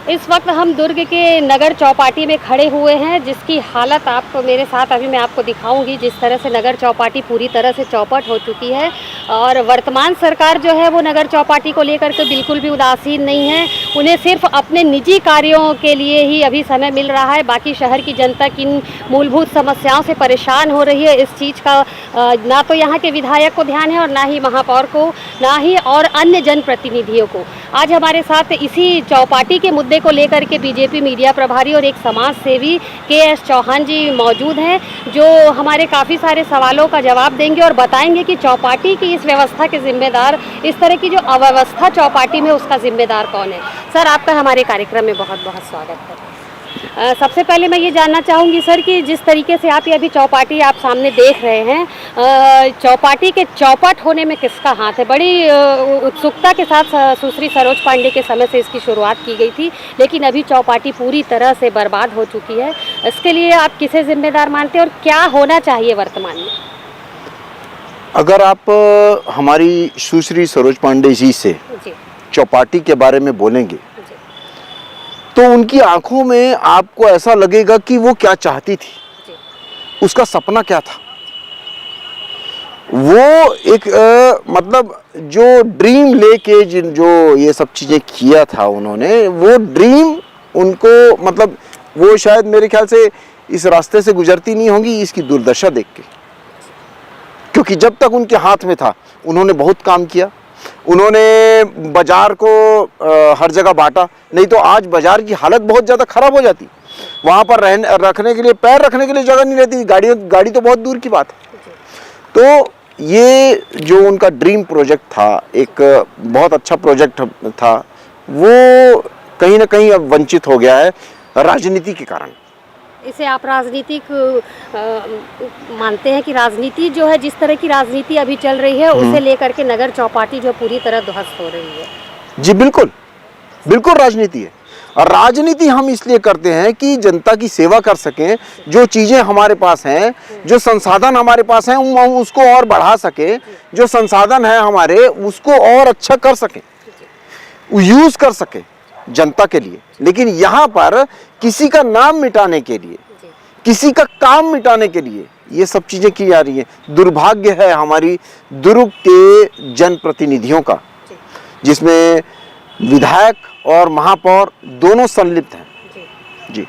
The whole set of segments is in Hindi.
इस वक्त हम दुर्ग के नगर चौपाटी में खड़े हुए हैं, जिसकी हालत आप मेरे साथ अभी मैं आपको दिखाऊंगी। जिस तरह से नगर चौपाटी पूरी तरह से चौपट हो चुकी है और वर्तमान सरकार जो है वो नगर चौपाटी को लेकर के बिल्कुल भी उदासीन नहीं है। उन्हें सिर्फ अपने निजी कार्यों के लिए ही अभी समय मिल रहा है। बाकी शहर की जनता किन मूलभूत समस्याओं से परेशान हो रही है, इस चीज़ का ना तो यहाँ के विधायक को ध्यान है और ना ही महापौर को, ना ही और अन्य जनप्रतिनिधियों को। आज हमारे साथ इसी चौपाटी के मुद्दे को लेकर के बीजेपी मीडिया प्रभारी और एक समाज सेवी के.एस. चौहान जी मौजूद हैं, जो हमारे काफ़ी सारे सवालों का जवाब देंगे और बताएंगे कि चौपाटी की इस व्यवस्था के जिम्मेदार, इस तरह की जो अव्यवस्था चौपाटी में, उसका जिम्मेदार कौन है। सर, आपका हमारे कार्यक्रम में बहुत बहुत स्वागत है। सबसे पहले मैं ये जानना चाहूँगी सर कि जिस तरीके से आप ये अभी चौपाटी आप सामने देख रहे हैं, चौपाटी के चौपट होने में किसका हाथ है। बड़ी उत्सुकता के साथ सुश्री सरोज पांडे के समय से इसकी शुरुआत की गई थी, लेकिन अभी चौपाटी पूरी तरह से बर्बाद हो चुकी है। इसके लिए आप किसे जिम्मेदार मानते हैं और क्या होना चाहिए वर्तमान में। अगर आप हमारी सुश्री सरोज पांडे जी से चौपाटी के बारे में बोलेंगे तो उनकी आंखों में आपको ऐसा लगेगा कि वो क्या चाहती थी, उसका सपना क्या था। वो एक मतलब जो ड्रीम लेके जो ये सब चीजें किया था उन्होंने, वो ड्रीम उनको, मतलब वो शायद मेरे ख्याल से इस रास्ते से गुजरती नहीं होंगी इसकी दुर्दशा देख के, क्योंकि जब तक उनके हाथ में था उन्होंने बहुत काम किया। उन्होंने बाजार को हर जगह बांटा, नहीं तो आज बाजार की हालत बहुत ज़्यादा खराब हो जाती। वहाँ पर रखने के लिए, पैर रखने के लिए जगह नहीं रहती, गाड़ी तो बहुत दूर की बात है। तो ये जो उनका ड्रीम प्रोजेक्ट था, एक बहुत अच्छा प्रोजेक्ट था, वो कहीं ना कहीं अब वंचित हो गया है राजनीति के कारण। इसे आप राजनीतिक मानते हैं कि राजनीति जो है, जिस तरह की राजनीति अभी चल रही है, उसे लेकर के नगर चौपाटी जो पूरी तरह ध्वस्त हो रही है। जी बिल्कुल, बिल्कुल राजनीति है। और राजनीति हम इसलिए करते हैं कि जनता की सेवा कर सकें, जो चीज़ें हमारे पास हैं, जो संसाधन हमारे पास हैं, हम उसको और बढ़ा सकें, जो संसाधन है हमारे उसको और अच्छा कर सकें, यूज़ कर सकें जनता के लिए। लेकिन यहाँ पर किसी का नाम मिटाने के लिए, किसी का काम मिटाने के लिए ये सब चीजें की जा रही है। दुर्भाग्य है हमारी दुर्ग के जनप्रतिनिधियों का, जिसमें विधायक और महापौर दोनों संलिप्त हैं। जी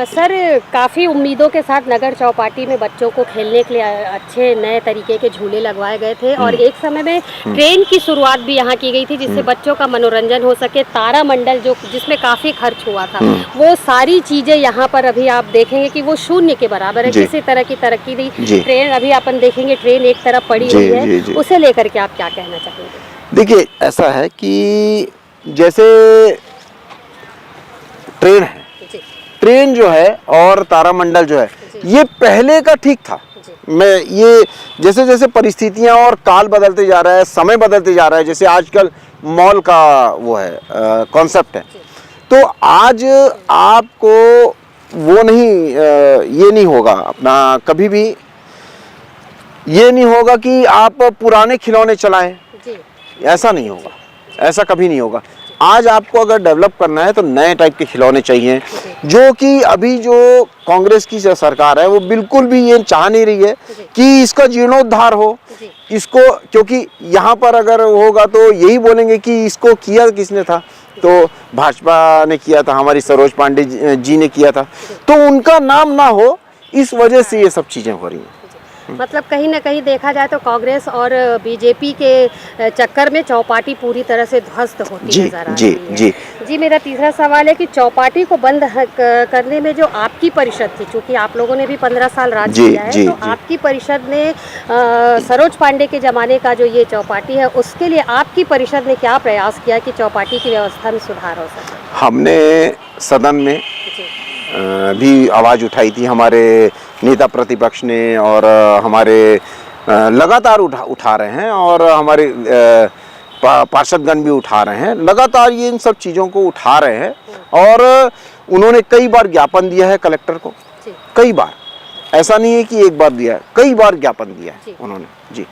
सर, काफ़ी उम्मीदों के साथ नगर चौपाटी में बच्चों को खेलने के लिए अच्छे नए तरीके के झूले लगवाए गए थे और एक समय में ट्रेन की शुरुआत भी यहाँ की गई थी, जिससे बच्चों का मनोरंजन हो सके। तारामंडल जो जिसमें काफ़ी खर्च हुआ था, वो सारी चीज़ें यहाँ पर अभी आप देखेंगे कि वो शून्य के बराबर है। किसी तरह की तरक्की नहीं। ट्रेन अभी अपन देखेंगे, ट्रेन एक तरफ पड़ी हुई है, उसे लेकर के आप क्या कहना चाहेंगे। देखिए, ऐसा है कि जैसे ट्रेन है, ट्रेन जो है और तारामंडल जो है, ये पहले का ठीक था। मैं ये जैसे जैसे परिस्थितियां और काल बदलते जा रहा है, समय बदलते जा रहा है, जैसे आजकल मॉल का वो है कॉन्सेप्ट है, तो आज आपको वो नहीं, ये नहीं होगा अपना, कभी भी ये नहीं होगा कि आप पुराने खिलौने चलाएं, ऐसा नहीं होगा, ऐसा कभी नहीं होगा। आज आपको अगर डेवलप करना है तो नए टाइप के खिलौने चाहिए, जो कि अभी जो कांग्रेस की जो सरकार है वो बिल्कुल भी ये चाह नहीं रही है कि इसका जीर्णोद्धार हो इसको, क्योंकि यहाँ पर अगर होगा तो यही बोलेंगे कि इसको किया किसने था, तो भाजपा ने किया था, हमारी सरोज पांडे जी ने किया था, तो उनका नाम ना हो, इस वजह से ये सब चीज़ें हो रही हैं। मतलब कहीं ना कहीं देखा जाए तो कांग्रेस और बीजेपी के चक्कर में चौपाटी पूरी तरह से ध्वस्त होती नजर आ रही है। जी, मेरा तीसरा सवाल है कि चौपाटी को बंद करने में जो आपकी परिषद थी, चूंकि आप लोगों ने भी 15 साल राज किया है, तो आपकी परिषद ने सरोज पांडे के ज़माने का जो ये चौपाटी है, उसके लिए आपकी परिषद ने क्या प्रयास किया कि चौपाटी की व्यवस्था में सुधार हो सके। हमने सदन में भी आवाज़ उठाई थी, हमारे नेता प्रतिपक्ष ने, और हमारे लगातार उठा रहे हैं, और हमारे पार्षदगण भी उठा रहे हैं, लगातार ये इन सब चीज़ों को उठा रहे हैं। और उन्होंने कई बार ज्ञापन दिया है कलेक्टर को, कई बार, ऐसा नहीं है कि एक बार दिया है, कई बार ज्ञापन दिया है उन्होंने। जी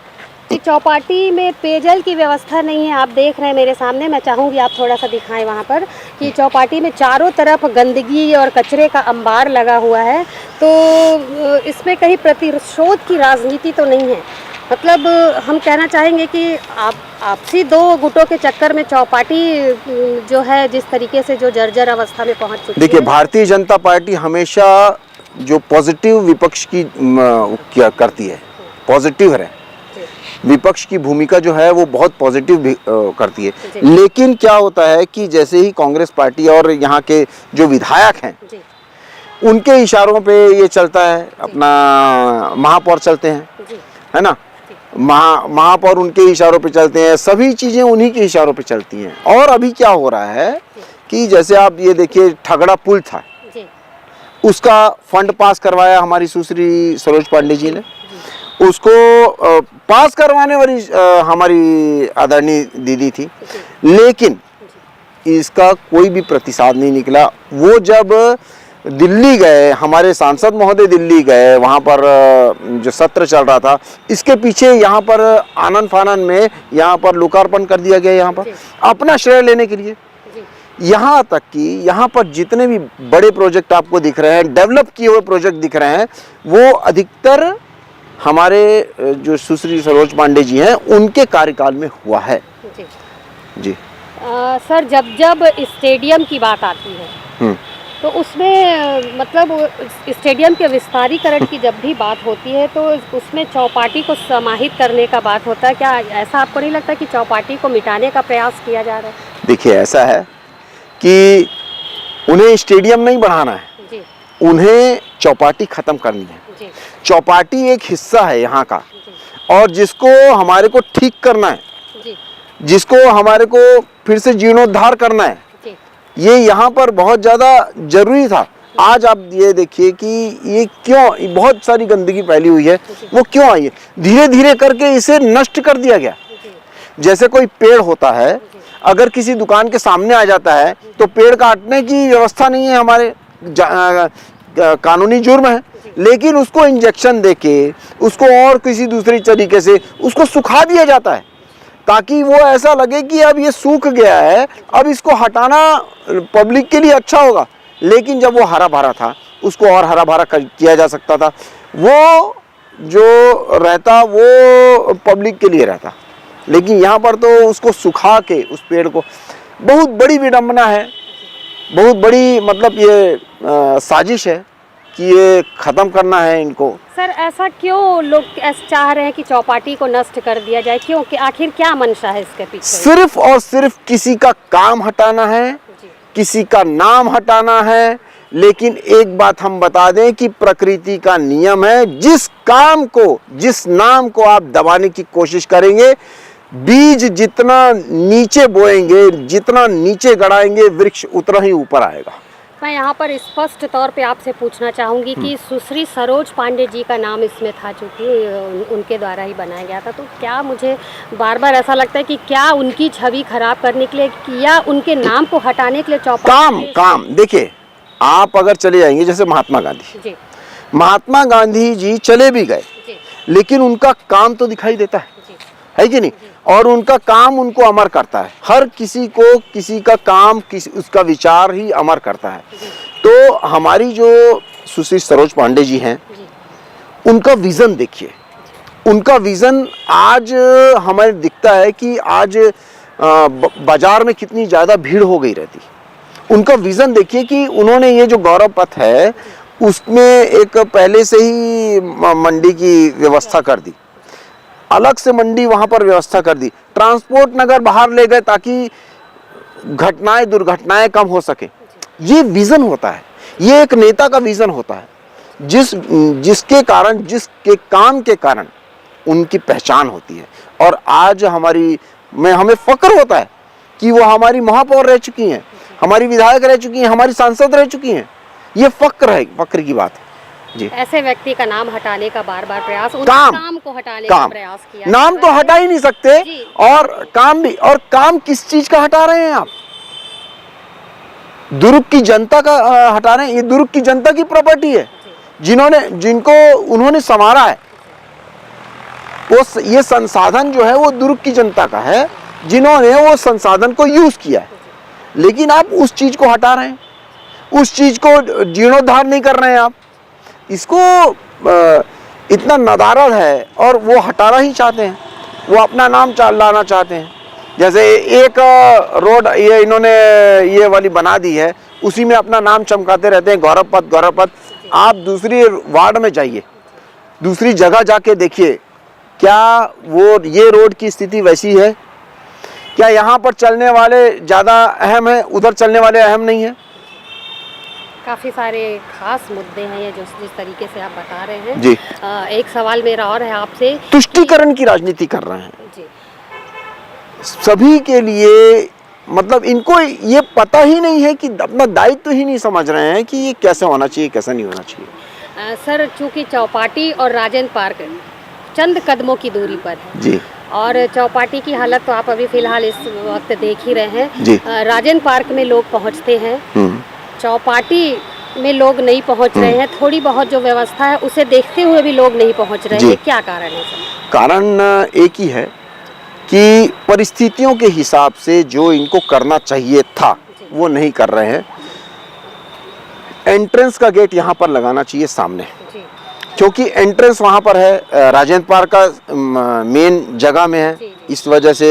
कि चौपाटी में पेयजल की व्यवस्था नहीं है। आप देख रहे हैं मेरे सामने, मैं चाहूँगी आप थोड़ा सा दिखाएं वहाँ पर कि चौपाटी में चारों तरफ गंदगी और कचरे का अंबार लगा हुआ है। तो इसमें कहीं प्रतिशोध की राजनीति तो नहीं है। मतलब हम कहना चाहेंगे कि आपसी दो गुटों के चक्कर में चौपाटी जो है जिस तरीके से जो जर्जर अवस्था में पहुँच चुकी है। देखिए, भारतीय जनता पार्टी हमेशा जो पॉजिटिव विपक्ष की क्या करती है, पॉजिटिव है। विपक्ष की भूमिका जो है वो बहुत पॉजिटिव भी करती है। लेकिन क्या होता है कि जैसे ही कांग्रेस पार्टी और यहाँ के जो विधायक हैं उनके इशारों पे ये चलता है, अपना महापौर चलते हैं, है ना, महापौर उनके इशारों पे चलते हैं, सभी चीजें उन्हीं के इशारों पे चलती हैं। और अभी क्या हो रहा है कि जैसे आप ये देखिए, ठगड़ा पुल था, उसका फंड पास करवाया हमारी सुश्री सरोज पांडे जी ने। उसको पास करवाने वाली हमारी आदरणीय दीदी थी, लेकिन इसका कोई भी प्रतिसाद नहीं निकला। वो जब दिल्ली गए, हमारे सांसद महोदय दिल्ली गए, वहाँ पर जो सत्र चल रहा था, इसके पीछे यहाँ पर आनन फानन में यहाँ पर लोकार्पण कर दिया गया, यहाँ पर अपना श्रेय लेने के लिए। यहाँ तक कि यहाँ पर जितने भी बड़े प्रोजेक्ट आपको दिख रहे हैं, डेवलप किए हुए प्रोजेक्ट दिख रहे हैं, वो अधिकतर हमारे जो सुश्री सरोज पांडे जी हैं उनके कार्यकाल में हुआ है। जी सर, जब स्टेडियम की बात आती है तो उसमें मतलब स्टेडियम के विस्तारीकरण की जब भी बात होती है तो उसमें चौपाटी को समाहित करने का बात होता है। क्या ऐसा आपको नहीं लगता कि चौपाटी को मिटाने का प्रयास किया जा रहा है? देखिए, ऐसा है कि उन्हें स्टेडियम नहीं बढ़ाना है जी। उन्हें चौपाटी खत्म करनी है जी। चौपाटी एक हिस्सा है यहाँ का और जिसको हमारे को ठीक करना है जी। जिसको हमारे को फिर से जीर्णोद्धार करना है। ये यहाँ पर बहुत ज़्यादा जरूरी था। आज आप ये देखिए कि ये क्यों बहुत सारी गंदगी फैली हुई है, वो क्यों आई है? धीरे धीरे करके इसे नष्ट कर दिया गया। जैसे कोई पेड़ होता है, अगर किसी दुकान के सामने आ जाता है तो पेड़ काटने की व्यवस्था नहीं है, हमारे कानूनी जुर्म है, लेकिन उसको इंजेक्शन देके उसको और किसी दूसरी तरीके से उसको सुखा दिया जाता है ताकि वो ऐसा लगे कि अब ये सूख गया है, अब इसको हटाना पब्लिक के लिए अच्छा होगा। लेकिन जब वो हरा भरा था, उसको और हरा भरा किया जा सकता था। वो जो रहता वो पब्लिक के लिए रहता, लेकिन यहाँ पर तो उसको सुखा के उस पेड़ को, बहुत बड़ी विडंबना है, बहुत बड़ी मतलब ये साजिश है कि ये खत्म करना है इनको। सर, ऐसा क्यों लोग चाह रहे हैं कि चौपाटी को नष्ट कर दिया जाए? क्यों, कि आखिर क्या मंशा है इसके पीछे? सिर्फ और सिर्फ किसी का काम हटाना है, किसी का नाम हटाना है। लेकिन एक बात हम बता दें कि प्रकृति का नियम है, जिस काम को, जिस नाम को आप दबाने की कोशिश करेंगे, बीज जितना नीचे बोएंगे, जितना नीचे गड़ाएंगे, वृक्ष उतना ही ऊपर आएगा। मैं यहाँ पर स्पष्ट तौर पे आपसे पूछना चाहूँगी कि सुश्री सरोज पांडे जी का नाम इसमें था, चूँकि उनके द्वारा ही बनाया गया था, तो क्या मुझे बार बार ऐसा लगता है कि क्या उनकी छवि खराब करने के लिए या उनके नाम को हटाने के लिए चौपाटी काम देखिए, आप अगर चले जाएंगे जैसे महात्मा गांधी जी चले भी गए, लेकिन उनका काम तो दिखाई देता है कि नहीं? और उनका काम उनको अमर करता है। हर किसी को किसी का काम, उसका विचार ही अमर करता है। तो हमारी जो सुश्री सरोज पांडे जी हैं, उनका विजन देखिए, उनका विजन आज हमें दिखता है कि आज बाजार में कितनी ज़्यादा भीड़ हो गई रहती। उनका विजन देखिए कि उन्होंने ये जो गौरव पथ है उसमें एक पहले से ही मंडी की व्यवस्था कर दी, अलग से मंडी वहां पर व्यवस्था कर दी, ट्रांसपोर्ट नगर बाहर ले गए ताकि घटनाएं, दुर्घटनाएं कम हो सके। ये विजन होता है, ये एक नेता का विजन होता है, जिसके कारण, जिसके काम के कारण उनकी पहचान होती है। और आज हमें फक्र होता है कि वो हमारी महापौर रह चुकी हैं, हमारी विधायक रह चुकी हैं, हमारी सांसद रह चुकी हैं। ये फक्र है, फक्र की बात है जी। ऐसे व्यक्ति का नाम हटाने का बार बार प्रयास, काम को हटाने का प्रयास किया। नाम तो हटा ही नहीं सकते, और काम भी। और काम किस चीज का हटा रहे हैं आप? दुर्ग की जनता का हटा रहे हैं। ये दुर्ग की जनता की प्रॉपर्टी है, जिनको उन्होंने संवारा है। ये संसाधन जो है वो दुर्ग की जनता का है, जिन्होंने वो संसाधन को यूज किया है। लेकिन आप उस चीज को हटा रहे हैं, उस चीज को जीर्णोद्धार नहीं कर रहे हैं आप। इसको इतना नदारद है और वो हटाना ही चाहते हैं, वो अपना नाम लाना चाहते हैं। जैसे एक रोड ये इन्होंने ये वाली बना दी है, उसी में अपना नाम चमकाते रहते हैं, गौरव पथ गौरव पथ। आप दूसरी वार्ड में जाइए, दूसरी जगह जाके देखिए, क्या वो ये रोड की स्थिति वैसी है? क्या यहाँ पर चलने वाले ज़्यादा अहम है, उधर चलने वाले अहम नहीं है? काफ़ी सारे खास मुद्दे हैं ये जिस तरीके से आप बता रहे हैं जी। एक सवाल मेरा और है आपसे। तुष्टीकरण की राजनीति कर रहे हैं जी। सभी के लिए, मतलब इनको ये पता ही नहीं है कि अपना दायित्व ही नहीं समझ रहे हैं कि ये कैसे होना चाहिए, कैसे नहीं होना चाहिए। सर, चूंकि चौपाटी और राजेंद्र पार्क चंद कदमों की दूरी पर है जी, और चौपाटी की हालत तो आप अभी फिलहाल इस वक्त देख ही रहे हैं जी। राजेंद्र पार्क में लोग पहुंचते हैं, चौपाटी में लोग नहीं पहुंच रहे हैं। थोड़ी बहुत जो व्यवस्था है उसे देखते हुए भी लोग नहीं पहुंच रहे हैं, क्या कारण है सर? कारण एक ही है कि परिस्थितियों के हिसाब से जो इनको करना चाहिए था वो नहीं कर रहे हैं। एंट्रेंस का गेट यहाँ पर लगाना चाहिए सामने, क्योंकि एंट्रेंस वहाँ पर है, राजेंद्र पार्क का मेन जगह में है, इस वजह से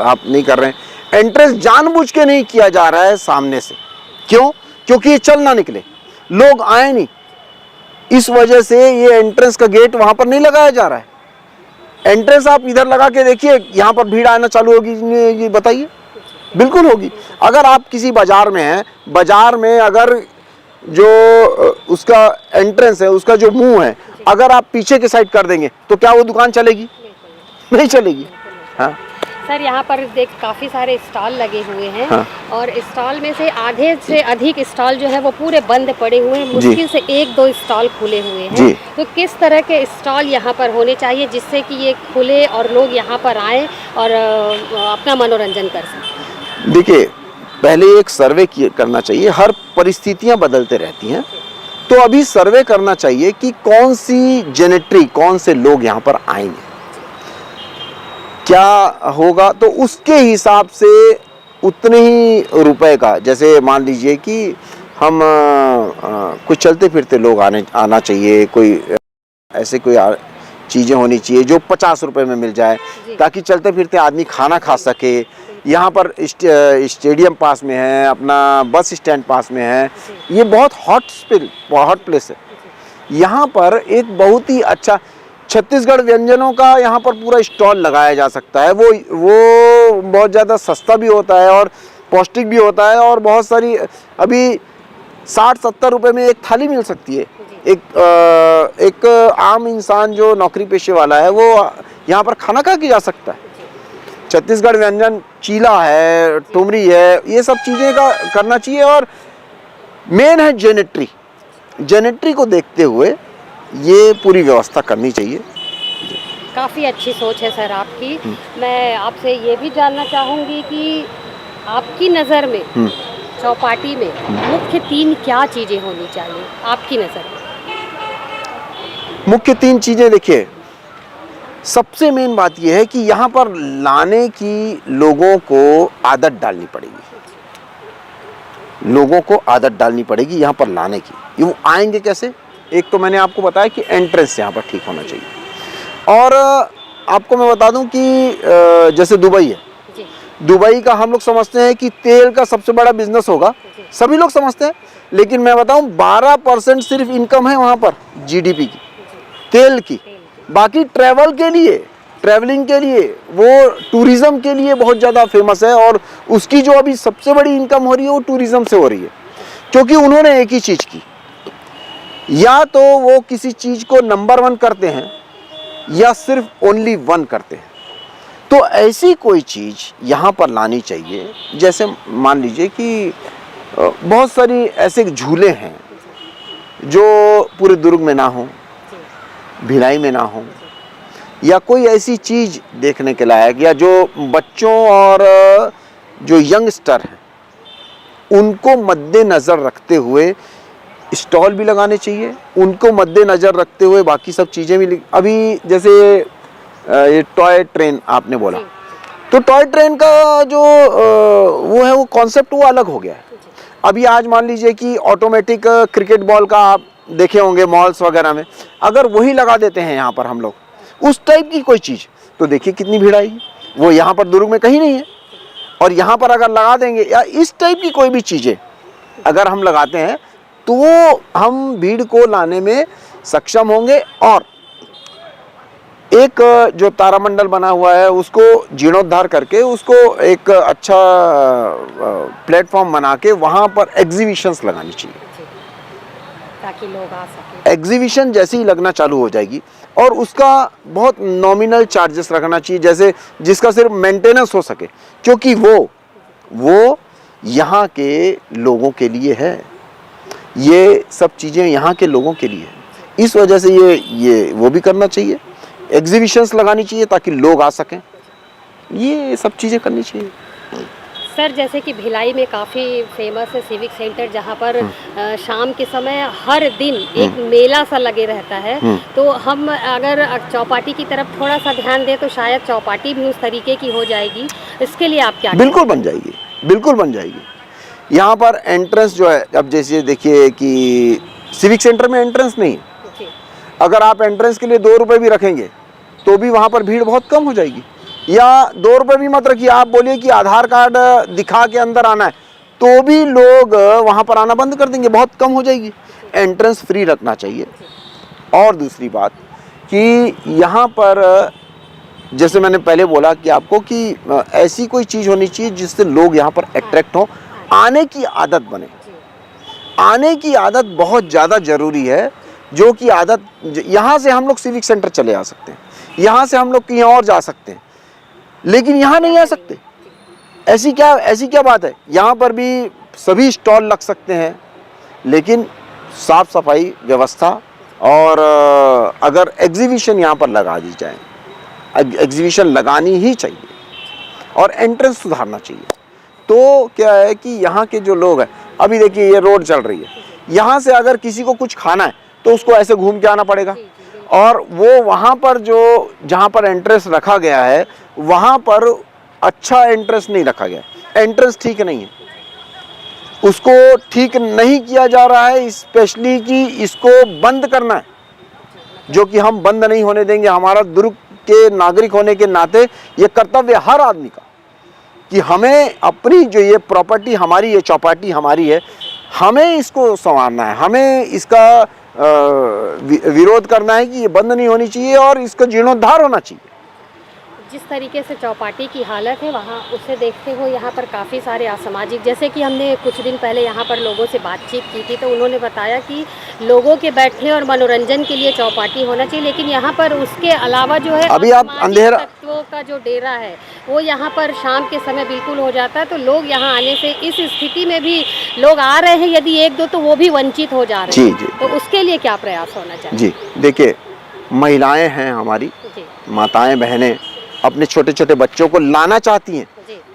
आप नहीं कर रहे हैं। एंट्रेंस जानबूझ के नहीं किया जा रहा है सामने से, क्यों? क्योंकि ये चल ना निकले, लोग आए नहीं, इस वजह से ये एंट्रेंस का गेट वहाँ पर नहीं लगाया जा रहा है। एंट्रेंस आप इधर लगा के देखिए, यहाँ पर भीड़ आना चालू होगी, ये बताइए? बिल्कुल होगी। अगर आप किसी बाजार में हैं, बाजार में अगर जो उसका एंट्रेंस है, उसका जो मुंह है, अगर आप पीछे के साइड कर देंगे तो क्या वो दुकान चलेगी? नहीं चलेगी। हाँ सर, यहाँ पर देख काफ़ी सारे स्टॉल लगे हुए हैं। हाँ। और स्टॉल में से आधे से अधिक स्टॉल जो है वो पूरे बंद पड़े हुए हैं, मुश्किल से एक दो स्टॉल खुले हुए हैं। तो किस तरह के स्टॉल यहाँ पर होने चाहिए जिससे कि ये खुले और लोग यहाँ पर आए और अपना मनोरंजन कर सकें? देखिए, पहले एक सर्वे करना चाहिए, हर परिस्थितियाँ बदलते रहती हैं, तो अभी सर्वे करना चाहिए कि कौन सी जेनेट्री, कौन से लोग यहाँ पर आएंगे, क्या होगा, तो उसके हिसाब से उतने ही रुपए का, जैसे मान लीजिए कि हम कुछ चलते फिरते लोग आना चाहिए, कोई ऐसे कोई चीज़ें होनी चाहिए जो 50 रुपए में मिल जाए, ताकि चलते फिरते आदमी खाना खा सके। यहाँ पर स्टेडियम पास में है, अपना बस स्टैंड पास में है, ये बहुत हॉट प्लेस है। यहाँ पर एक बहुत ही अच्छा छत्तीसगढ़ व्यंजनों का यहाँ पर पूरा स्टॉल लगाया जा सकता है। वो बहुत ज़्यादा सस्ता भी होता है और पौष्टिक भी होता है, और बहुत सारी अभी 60-70 रुपए में एक थाली मिल सकती है। एक आम इंसान जो नौकरी पेशे वाला है वो यहाँ पर खाना खा के जा सकता है। छत्तीसगढ़ व्यंजन, चीला है, टुमरी है, ये सब चीज़ें का करना चाहिए। और मेन है जेनेट्री को देखते हुए ये पूरी व्यवस्था करनी चाहिए। काफ़ी अच्छी सोच है सर आपकी। मैं आपसे ये भी जानना चाहूँगी कि आपकी नज़र में चौपाटी में मुख्य 3 क्या चीज़ें होनी चाहिए आपकी नज़र में? मुख्य 3 चीज़ें, देखिए, सबसे मेन बात यह है कि यहाँ पर लाने की लोगों को आदत डालनी पड़ेगी। लोगों को आदत डालनी पड़ेगी यहाँ पर लाने की। वो आएंगे कैसे? एक तो मैंने आपको बताया कि एंट्रेंस यहाँ पर ठीक होना चाहिए। और आपको मैं बता दूं कि जैसे दुबई है, दुबई का हम लोग समझते हैं कि तेल का सबसे बड़ा बिजनेस होगा, सभी लोग समझते हैं, लेकिन मैं बताऊं 12% सिर्फ इनकम है वहाँ पर जीडीपी की, तेल की। बाकी ट्रैवलिंग के लिए, वो टूरिज्म के लिए बहुत ज़्यादा फेमस है, और उसकी जो अभी सबसे बड़ी इनकम हो रही है वो टूरिज्म से हो रही है, क्योंकि उन्होंने एक ही चीज़ की, या तो वो किसी चीज़ को नंबर 1 करते हैं या सिर्फ ओनली 1 करते हैं। तो ऐसी कोई चीज़ यहाँ पर लानी चाहिए। जैसे मान लीजिए कि बहुत सारी ऐसे झूले हैं जो पूरे दुर्ग में ना हो, भिलाई में ना हो, या कोई ऐसी चीज़ देखने के लायक, या जो बच्चों और जो यंगस्टर हैं उनको मद्देनज़र रखते हुए स्टॉल भी लगाने चाहिए, उनको मद्देनज़र रखते हुए बाकी सब चीज़ें भी। अभी जैसे ये टॉय ट्रेन आपने बोला, तो टॉय ट्रेन का जो वो है वो कॉन्सेप्ट वो अलग हो गया है। अभी आज मान लीजिए कि ऑटोमेटिक क्रिकेट बॉल का आप देखे होंगे मॉल्स वगैरह में, अगर वही लगा देते हैं यहाँ पर हम लोग उस टाइप की कोई चीज़, तो देखिए कितनी भीड़ आएगी। वो यहाँ पर दुर्ग में कहीं नहीं है, और यहाँ पर अगर लगा देंगे या इस टाइप की कोई भी चीज़ें अगर हम लगाते हैं तो वो हम भीड़ को लाने में सक्षम होंगे, और एक जो तारामंडल बना हुआ है उसको जीर्णोद्धार करके उसको एक अच्छा प्लेटफॉर्म बना के वहाँ पर एग्जीबिशंस लगानी चाहिए, ताकि लोग आ सकें। एग्जीबिशन जैसे ही लगना चालू हो जाएगी, और उसका बहुत नॉमिनल चार्जेस रखना चाहिए, जैसे जिसका सिर्फ मेंटेनेंस हो सके, क्योंकि वो यहाँ के लोगों के लिए है, ये सब चीज़ें यहाँ के लोगों के लिए है। इस वजह से ये वो भी करना चाहिए, एग्जीबिशंस लगानी चाहिए ताकि लोग आ सकें, ये सब चीज़ें करनी चाहिए। सर जैसे कि भिलाई में काफ़ी फेमस है सिविक सेंटर, जहाँ पर शाम के समय हर दिन एक मेला सा लगे रहता है, तो हम अगर चौपाटी की तरफ थोड़ा सा ध्यान दें तो शायद चौपाटी भी उस तरीके की हो जाएगी। इसके लिए आप क्या बिल्कुल बन जाएगी, बिल्कुल बन जाएगी। यहाँ पर एंट्रेंस जो है, अब जैसे देखिए कि सिविक सेंटर में एंट्रेंस नहीं है, अगर आप एंट्रेंस के लिए 2 रुपये भी रखेंगे तो भी वहाँ पर भीड़ बहुत कम हो जाएगी, या 2 रुपये भी मत रखिए, आप बोलिए कि आधार कार्ड दिखा के अंदर आना है तो भी लोग वहाँ पर आना बंद कर देंगे, बहुत कम हो जाएगी। एंट्रेंस फ्री रखना चाहिए। और दूसरी बात कि यहाँ पर जैसे मैंने पहले बोला कि आपको कि ऐसी कोई चीज़ होनी चाहिए जिससे लोग यहाँ पर अट्रैक्ट हों, आने की आदत बने। आने की आदत बहुत ज़्यादा ज़रूरी है, जो कि आदत यहाँ से हम लोग सिविक सेंटर चले आ सकते हैं, यहाँ से हम लोग कहीं और जा सकते हैं, लेकिन यहाँ नहीं आ सकते। ऐसी क्या बात है, यहाँ पर भी सभी स्टॉल लग सकते हैं, लेकिन साफ सफाई व्यवस्था और अगर एग्जीबिशन यहाँ पर लगा दी जाए, एग्जीबिशन लगानी ही चाहिए, और एंट्रेंस सुधारना चाहिए। तो क्या है कि यहाँ के जो लोग हैं, अभी देखिए ये रोड चल रही है, यहाँ से अगर किसी को कुछ खाना है तो उसको ऐसे घूम के आना पड़ेगा, और वो वहाँ पर जो जहाँ पर एंट्रेंस रखा गया है वहाँ पर अच्छा एंट्रेंस नहीं रखा गया, एंट्रेंस ठीक नहीं है, उसको ठीक नहीं किया जा रहा है, स्पेशली कि इसको बंद करना है, जो कि हम बंद नहीं होने देंगे। हमारा दुर्ग के नागरिक होने के नाते ये कर्तव्य हर आदमी का कि हमें अपनी जो ये प्रॉपर्टी हमारी, ये चौपाटी हमारी है, हमें इसको संवारना है, हमें इसका विरोध करना है कि ये बंद नहीं होनी चाहिए और इसका जीर्णोद्धार होना चाहिए। जिस तरीके से चौपाटी की हालत है वहाँ, उसे देखते हुए यहाँ पर काफ़ी सारे असामाजिक, जैसे कि हमने कुछ दिन पहले यहाँ पर लोगों से बातचीत की थी, तो उन्होंने बताया कि लोगों के बैठने और मनोरंजन के लिए चौपाटी होना चाहिए, लेकिन यहाँ पर उसके अलावा जो है अभी आप अंधेरा तत्वों का जो डेरा है वो यहाँ पर शाम के समय बिल्कुल हो जाता है, तो लोग यहाँ आने से, इस स्थिति में भी लोग आ रहे हैं, यदि 1-2 तो वो भी वंचित हो जा रहे हैं। जी। तो उसके लिए क्या प्रयास होना चाहिए? जी देखिए, महिलाएं हैं हमारी, माताएं बहनें अपने छोटे छोटे बच्चों को लाना चाहती हैं,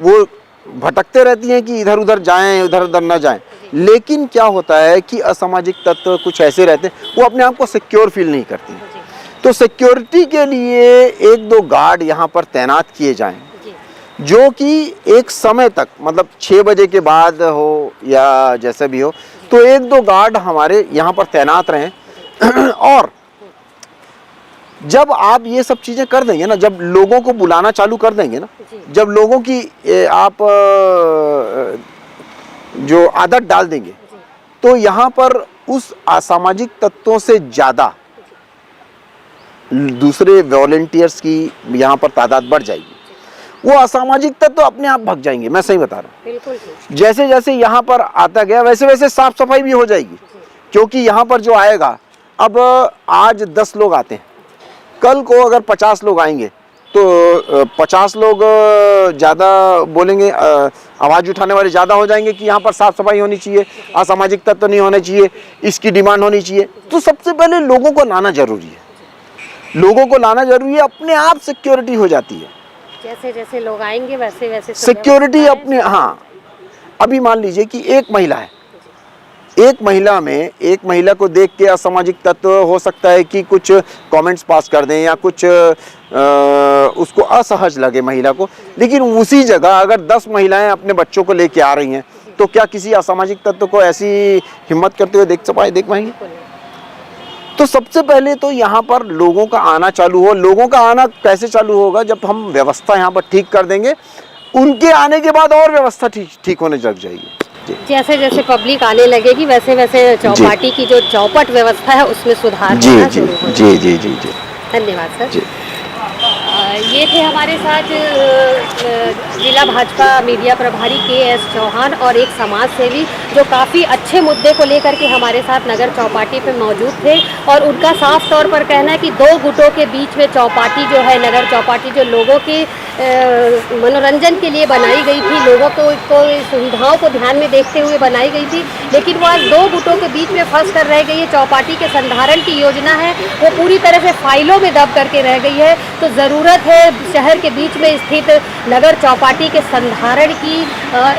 वो भटकते रहती हैं कि इधर उधर जाएं, उधर उधर ना जाएं, लेकिन क्या होता है कि असामाजिक तत्व कुछ ऐसे रहते हैं, वो अपने आप को सिक्योर फील नहीं करती हैं। तो सिक्योरिटी के लिए 1-2 गार्ड यहाँ पर तैनात किए जाएं, जो कि एक समय तक, मतलब 6 बजे के बाद हो या जैसे भी हो, तो 1-2 गार्ड हमारे यहाँ पर तैनात रहें। और जब आप ये सब चीज़ें कर देंगे ना, जब लोगों को बुलाना चालू कर देंगे ना, जब लोगों की आप जो आदत डाल देंगे, तो यहाँ पर उस असामाजिक तत्वों से ज़्यादा दूसरे वॉलंटियर्स की यहाँ पर तादाद बढ़ जाएगी। वो असामाजिक तत्व अपने आप भाग जाएंगे, मैं सही बता रहा हूँ। बिल्कुल। जैसे जैसे यहाँ पर आता गया वैसे वैसे साफ सफाई भी हो जाएगी, क्योंकि यहाँ पर जो आएगा, अब आज 10 लोग आते हैं, कल को अगर 50 लोग आएंगे तो 50 लोग ज़्यादा बोलेंगे, आवाज़ उठाने वाले ज़्यादा हो जाएंगे कि यहाँ पर साफ़ सफाई होनी चाहिए, असामाजिक तत्व नहीं होने चाहिए, इसकी डिमांड होनी चाहिए। तो सबसे पहले लोगों को लाना ज़रूरी है, लोगों को लाना ज़रूरी है, अपने आप सिक्योरिटी हो जाती है। जैसे जैसे लोग आएंगे वैसे वैसे सिक्योरिटी अपने, हाँ, अभी मान लीजिए कि एक महिला है, एक महिला को देख के असामाजिक तत्व हो सकता है कि कुछ कमेंट्स पास कर दें या कुछ उसको असहज लगे महिला को, लेकिन उसी जगह अगर 10 महिलाएं अपने बच्चों को लेके आ रही हैं तो क्या किसी असामाजिक तत्व को ऐसी हिम्मत करते हुए देख पाएंगे? तो सबसे पहले तो यहाँ पर लोगों का आना चालू हो। लोगों का आना कैसे चालू होगा? जब हम व्यवस्था यहाँ पर ठीक कर देंगे, उनके आने के बाद और व्यवस्था ठीक होने लग जाएगी। जैसे जैसे पब्लिक आने लगेगी वैसे वैसे चौपाटी की जो चौपट व्यवस्था है उसमें सुधार होना शुरू होगा। जी। धन्यवाद सर। ये थे हमारे साथ जिला भाजपा मीडिया प्रभारी KS चौहान और एक समाज सेवी जो काफ़ी अच्छे मुद्दे को लेकर के हमारे साथ नगर चौपाटी पे मौजूद थे, और उनका साफ तौर पर कहना है कि दो गुटों के बीच में चौपाटी जो है, नगर चौपाटी जो लोगों के मनोरंजन के लिए बनाई गई थी, लोगों को सुविधाओं को ध्यान में देखते हुए बनाई गई थी, लेकिन वो आज दो गुटों के बीच में फंस कर रह गई है। चौपाटी के संधारण की योजना है वो पूरी तरह से फाइलों में दब करके रह गई है। तो ज़रूरत है शहर के बीच में स्थित नगर चौपाटी के संधारण की।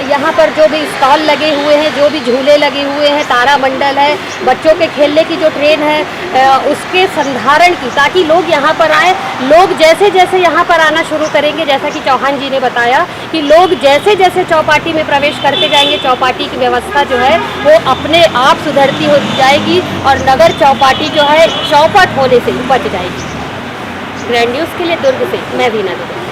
यहाँ पर जो भी स्टॉल लगे हुए हैं, जो भी झूले लगे हुए हैं, तारामंडल है, बच्चों के खेलने की जो ट्रेन है, उसके संधारण की, ताकि लोग यहाँ पर आए। लोग जैसे जैसे यहाँ पर आना शुरू करेंगे, जैसा कि चौहान जी ने बताया कि लोग जैसे जैसे चौपाटी में प्रवेश करते जाएंगे, चौपाटी की व्यवस्था जो है वो अपने आप सुधरती हो जाएगी और नगर चौपाटी जो है चौपट होने से बच जाएगी। ग्रैंड न्यूज़ के लिए दुर्ग से मैं वीना दुबे।